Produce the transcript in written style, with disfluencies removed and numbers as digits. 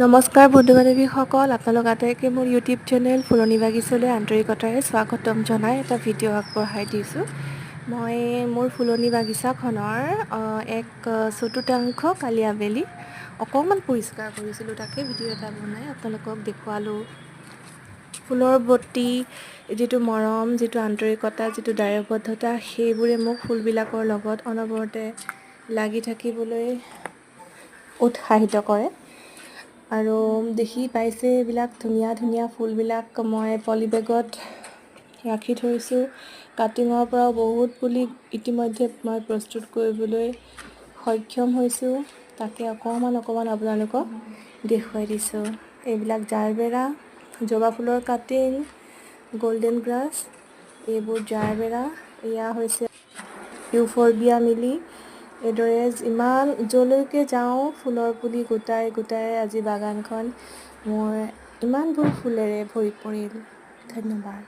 নমস্কাৰ বন্ধু বান্ধৱীসকল, আপোনালোক আটাইকে মোৰ ইউটিউব চেনেল ফুলনি বাগিচালৈ আন্তৰিকতাৰে স্বাগতম জনাই এটা ভিডিঅ' আগবঢ়াই দিছোঁ। মই মোৰ ফুলনি বাগিচাখনৰ এক চতুৰ্থাংশ কালি আবেলি অকণমান পৰিষ্কাৰ কৰিছিলোঁ, তাকে ভিডিঅ' এটা বনাই আপোনালোকক দেখুৱালোঁ। ফুলৰ প্ৰতি যিটো মৰম, যিটো আন্তৰিকতা, যিটো দায়বদ্ধতা, সেইবোৰে মোক ফুলবিলাকৰ লগত অনবৰতে লাগি থাকিবলৈ উৎসাহিত কৰে। আৰু দেখি পাইছে এইবিলাক ধুনীয়া ধুনীয়া ফুলবিলাক মই পলিবেগত ৰাখি থৈছোঁ। কাটিঙৰ পৰাও বহুত পুলি ইতিমধ্যে মই প্ৰস্তুত কৰিবলৈ সক্ষম হৈছোঁ, তাকে অকণমান আপোনালোকক দেখুৱাই দিছোঁ। এইবিলাক জাৰবেৰা, জবা ফুলৰ কাটিং, গল্ডেন গ্ৰাছ, এইবোৰ জাৰবেৰা, এয়া হৈছে ইউফৰবিয়া মিলি। এইদৰে যিমান যলৈকে যাওঁ ফুলৰ পুলি গোটাই গোটাই আজি বাগানখন মোৰ ইমানবোৰ ফুলেৰে ভৰি পৰিল। ধন্যবাদ।